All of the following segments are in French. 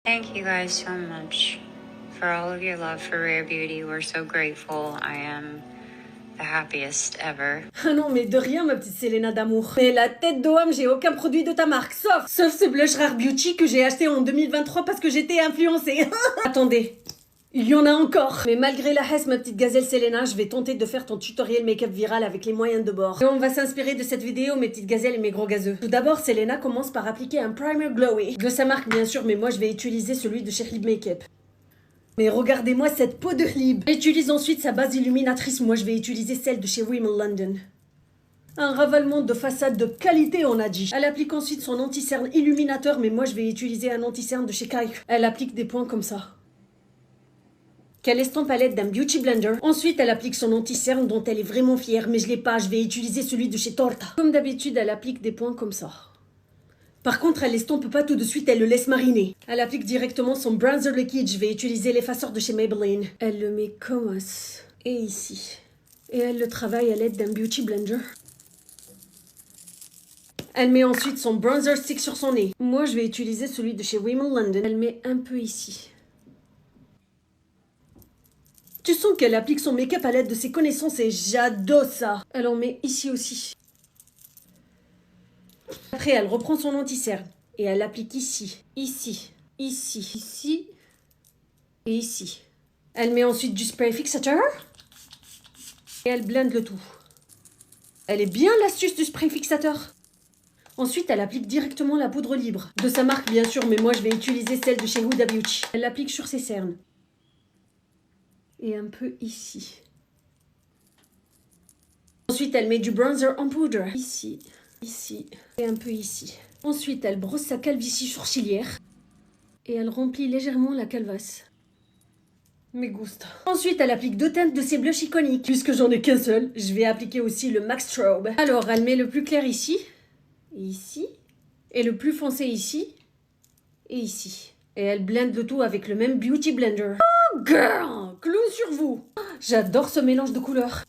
Thank you guys so much for all of your love for Rare Beauty. We're so grateful. I am the happiest ever. Ah non, mais de rien, ma petite Selena d'amour. Mais la tête d'Oham, j'ai aucun produit de ta marque, sauf ce blush Rare Beauty que j'ai acheté en 2023 parce que j'étais influencée. Attendez, il y en a encore. Mais malgré la hesse, ma petite gazelle Selena, je vais tenter de faire ton tutoriel make-up viral avec les moyens de bord. Et on va s'inspirer de cette vidéo, mes petites gazelles et mes gros gazeux. Tout d'abord, Selena commence par appliquer un primer glowy. De sa marque, bien sûr, mais moi je vais utiliser celui de chez Lib Makeup. Mais regardez-moi cette peau de Lib. J'utilise ensuite sa base illuminatrice. Moi, je vais utiliser celle de chez Rimmel London. Un ravalement de façade de qualité, on a dit. Elle applique ensuite son anti-cerne illuminateur, mais moi, je vais utiliser un anti-cerne de chez Kai. Elle applique des points comme ça. Qu'elle estompe à l'aide d'un Beauty Blender. Ensuite, elle applique son anti-cerne dont elle est vraiment fière, mais je l'ai pas. Je vais utiliser celui de chez Torta. Comme d'habitude, elle applique des points comme ça. Par contre, elle l'estompe pas tout de suite, elle le laisse mariner. Elle applique directement son bronzer liquide. Je vais utiliser l'effaceur de chez Maybelline. Elle le met comme ça. Et ici. Et elle le travaille à l'aide d'un Beauty Blender. Elle met ensuite son bronzer stick sur son nez. Moi, je vais utiliser celui de chez Rimmel London. Elle met un peu ici. Tu sens qu'elle applique son make-up à l'aide de ses connaissances et j'adore ça. Elle en met ici aussi. Après, elle reprend son anti-cerne et elle l'applique ici, ici, ici, ici et ici. Elle met ensuite du spray fixateur et elle blende le tout. Elle est bien l'astuce du spray fixateur. Ensuite, elle applique directement la poudre libre. De sa marque, bien sûr, mais moi, je vais utiliser celle de chez Huda Beauty. Elle l'applique sur ses cernes. Et un peu ici. Ensuite, elle met du bronzer en poudre. Ici. Ici et un peu ici. Ensuite, elle brosse sa calvitie sourcilière et elle remplit légèrement la calvasse. Me gusta. Ensuite, elle applique 2 teintes de ses blushs iconiques. Puisque j'en ai qu'un seul, je vais appliquer aussi le Max Strobe. Alors, elle met le plus clair ici, et ici, et le plus foncé ici, et ici. Et elle blende le tout avec le même Beauty Blender. Oh girl, clown sur vous. J'adore ce mélange de couleurs.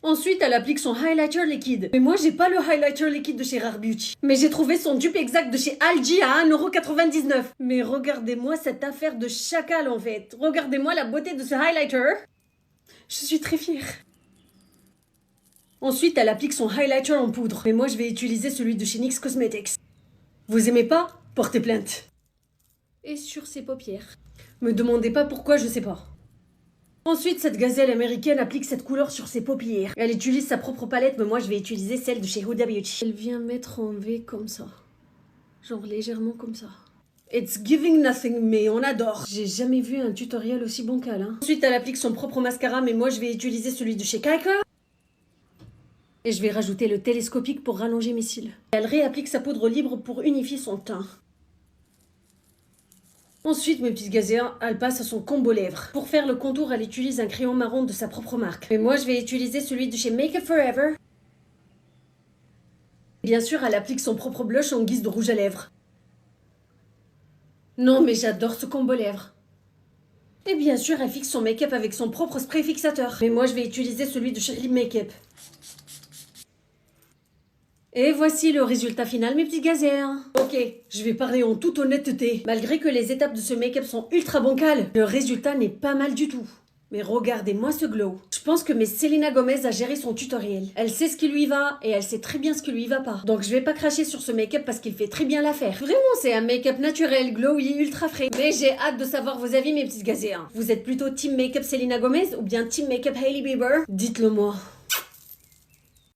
Ensuite, elle applique son highlighter liquide. Mais moi, j'ai pas le highlighter liquide de chez Rare Beauty. Mais j'ai trouvé son dupe exact de chez Algi à 1,99 €. Mais regardez-moi cette affaire de chacal en fait. Regardez-moi la beauté de ce highlighter. Je suis très fière. Ensuite, elle applique son highlighter en poudre. Mais moi, je vais utiliser celui de chez NYX Cosmetics. Vous aimez pas? Portez plainte. Et sur ses paupières. Me demandez pas pourquoi, je sais pas. Ensuite, cette gazelle américaine applique cette couleur sur ses paupières. Elle utilise sa propre palette, mais moi, je vais utiliser celle de chez Huda Beauty. Elle vient mettre en V comme ça. Genre légèrement comme ça. It's giving nothing, mais on adore. J'ai jamais vu un tutoriel aussi bancal, hein. Ensuite, elle applique son propre mascara, mais moi, je vais utiliser celui de chez Kaika. Et je vais rajouter le télescopique pour rallonger mes cils. Elle réapplique sa poudre libre pour unifier son teint. Ensuite, mes petites gazelles, elle passe à son combo lèvres. Pour faire le contour, elle utilise un crayon marron de sa propre marque. Mais moi, je vais utiliser celui de chez Make Up Forever. Bien sûr, elle applique son propre blush en guise de rouge à lèvres. Non, mais j'adore ce combo lèvres. Et bien sûr, elle fixe son make-up avec son propre spray fixateur. Mais moi, je vais utiliser celui de chez Lib Makeup. Et voici le résultat final, mes petits gazelles. Ok, je vais parler en toute honnêteté. Malgré que les étapes de ce make-up sont ultra bancales, le résultat n'est pas mal du tout. Mais regardez-moi ce glow. Je pense que Selena Gomez a géré son tutoriel. Elle sait ce qui lui va et elle sait très bien ce qui lui va pas. Donc je vais pas cracher sur ce make-up parce qu'il fait très bien l'affaire. Vraiment, c'est un make-up naturel, glowy, ultra frais. Mais j'ai hâte de savoir vos avis, mes petites gazelles. Vous êtes plutôt team make-up Selena Gomez ou bien team make-up Hailey Bieber? Dites-le moi.